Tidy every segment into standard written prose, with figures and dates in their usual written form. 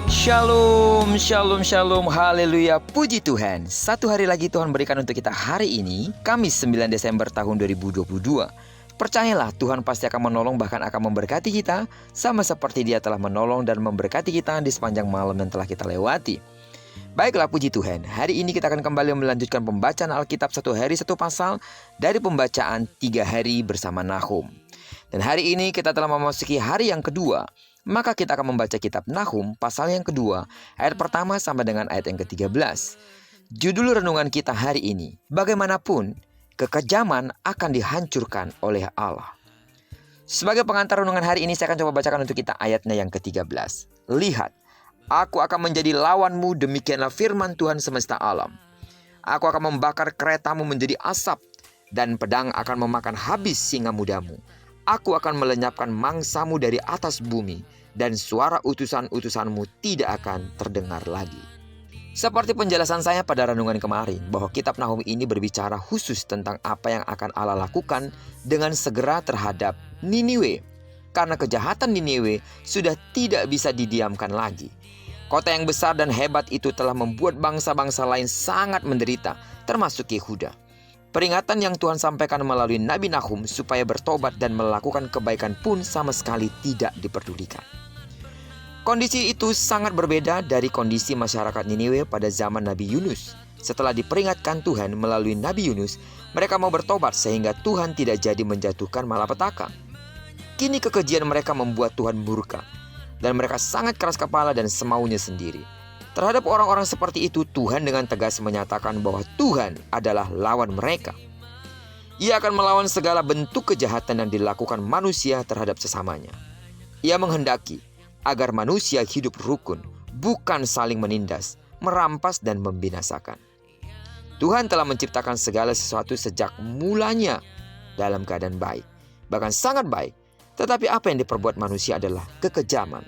Shalom, shalom, shalom, haleluya, puji Tuhan. Satu hari lagi Tuhan berikan untuk kita hari ini, Kamis 9 Desember tahun 2022. Percayalah Tuhan pasti akan menolong bahkan akan memberkati kita, sama seperti Dia telah menolong dan memberkati kita di sepanjang malam yang telah kita lewati. Baiklah, puji Tuhan, hari ini kita akan kembali melanjutkan pembacaan Alkitab satu hari satu pasal dari pembacaan 3 hari bersama Nahum. Dan hari ini kita telah memasuki hari yang kedua. Maka kita akan membaca kitab Nahum pasal yang kedua, ayat pertama sampai dengan ayat yang ke-13. Judul renungan kita hari ini, bagaimanapun kekejaman akan dihancurkan oleh Allah. Sebagai pengantar renungan hari ini, saya akan coba bacakan untuk kita ayatnya yang ke-13. Lihat, aku akan menjadi lawanmu, demikianlah firman Tuhan semesta alam. Aku akan membakar keretamu menjadi asap, dan pedang akan memakan habis singa mudamu. Aku akan melenyapkan mangsamu dari atas bumi, dan suara utusan-utusanmu tidak akan terdengar lagi. Seperti penjelasan saya pada renungan kemarin, bahwa kitab Nahum ini berbicara khusus tentang apa yang akan Allah lakukan dengan segera terhadap Niniwe. Karena kejahatan Niniwe sudah tidak bisa didiamkan lagi. Kota yang besar dan hebat itu telah membuat bangsa-bangsa lain sangat menderita, termasuk Yehuda. Peringatan yang Tuhan sampaikan melalui Nabi Nahum supaya bertobat dan melakukan kebaikan pun sama sekali tidak diperdulikan. Kondisi itu sangat berbeda dari kondisi masyarakat Niniwe pada zaman Nabi Yunus. Setelah diperingatkan Tuhan melalui Nabi Yunus, mereka mau bertobat sehingga Tuhan tidak jadi menjatuhkan malapetaka. Kini kekejian mereka membuat Tuhan murka, dan mereka sangat keras kepala dan semaunya sendiri. Terhadap orang-orang seperti itu, Tuhan dengan tegas menyatakan bahwa Tuhan adalah lawan mereka. Ia akan melawan segala bentuk kejahatan yang dilakukan manusia terhadap sesamanya. Ia menghendaki agar manusia hidup rukun, bukan saling menindas, merampas dan membinasakan. Tuhan telah menciptakan segala sesuatu sejak mulanya dalam keadaan baik, bahkan sangat baik. Tetapi apa yang diperbuat manusia adalah kekejaman.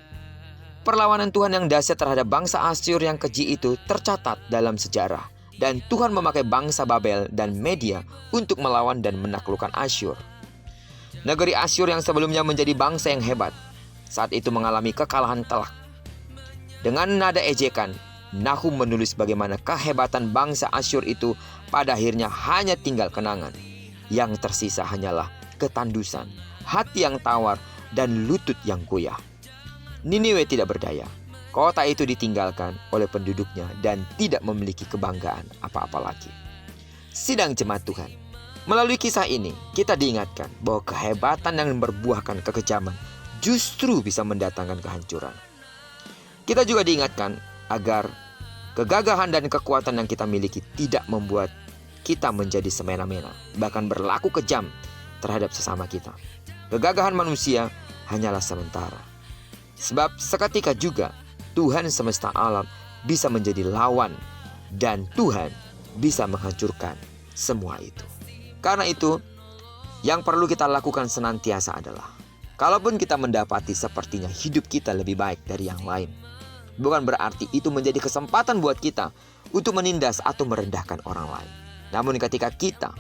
Perlawanan Tuhan yang dahsyat terhadap bangsa Asyur yang keji itu tercatat dalam sejarah. Dan Tuhan memakai bangsa Babel dan Media untuk melawan dan menaklukkan Asyur. Negeri Asyur yang sebelumnya menjadi bangsa yang hebat, saat itu mengalami kekalahan telak. Dengan nada ejekan, Nahum menulis bagaimana kehebatan bangsa Asyur itu pada akhirnya hanya tinggal kenangan. Yang tersisa hanyalah ketandusan, hati yang tawar, dan lutut yang goyah. Niniwe tidak berdaya. Kota itu ditinggalkan oleh penduduknya dan tidak memiliki kebanggaan apa-apa lagi. Sidang jemaat Tuhan. Melalui kisah ini, kita diingatkan bahwa kehebatan yang berbuahkan kekejaman justru bisa mendatangkan kehancuran. Kita juga diingatkan agar kegagahan dan kekuatan yang kita miliki tidak membuat kita menjadi semena-mena, bahkan berlaku kejam terhadap sesama kita. Kegagahan manusia hanyalah sementara. Sebab seketika juga Tuhan semesta alam bisa menjadi lawan dan Tuhan bisa menghancurkan semua itu. Karena itu, yang perlu kita lakukan senantiasa adalah, kalaupun kita mendapati sepertinya hidup kita lebih baik dari yang lain, bukan berarti itu menjadi kesempatan buat kita untuk menindas atau merendahkan orang lain. Namun ketika kita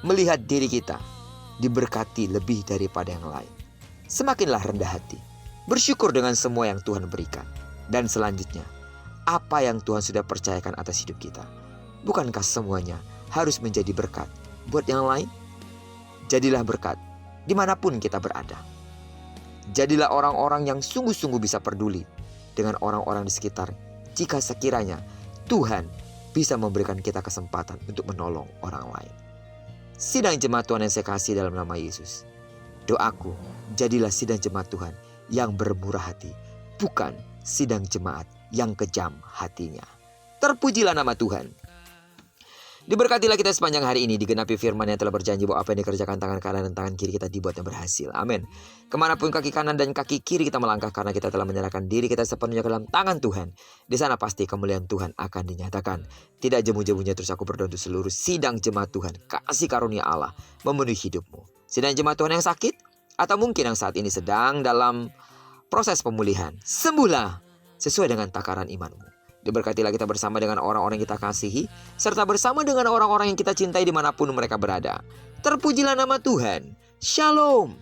melihat diri kita diberkati lebih daripada yang lain, semakinlah rendah hati. Bersyukur dengan semua yang Tuhan berikan. Dan selanjutnya, apa yang Tuhan sudah percayakan atas hidup kita. Bukankah semuanya harus menjadi berkat buat yang lain? Jadilah berkat dimanapun kita berada. Jadilah orang-orang yang sungguh-sungguh bisa peduli dengan orang-orang di sekitar. Jika sekiranya Tuhan bisa memberikan kita kesempatan untuk menolong orang lain. Sidang jemaat Tuhan yang saya kasih dalam nama Yesus. Doaku, jadilah sidang jemaat Tuhan yang bermurah hati, bukan sidang jemaat yang kejam hatinya. Terpujilah nama Tuhan. Diberkatilah kita sepanjang hari ini, digenapi firman yang telah berjanji bahwa apa yang dikerjakan tangan kanan dan tangan kiri kita dibuatnya berhasil. Amin. Kemanapun kaki kanan dan kaki kiri kita melangkah, karena kita telah menyerahkan diri kita sepenuhnya ke dalam tangan Tuhan. Di sana pasti kemuliaan Tuhan akan dinyatakan. Tidak jemu-jemunya terus aku berdoa untuk seluruh sidang jemaat Tuhan. Kasih karunia Allah memenuhi hidupmu. Sidang jemaat Tuhan yang sakit, atau mungkin yang saat ini sedang dalam proses pemulihan, sembuhlah sesuai dengan takaran imanmu. Diberkatilah kita bersama dengan orang-orang yang kita kasihi, serta bersama dengan orang-orang yang kita cintai dimanapun mereka berada. Terpujilah nama Tuhan. Shalom.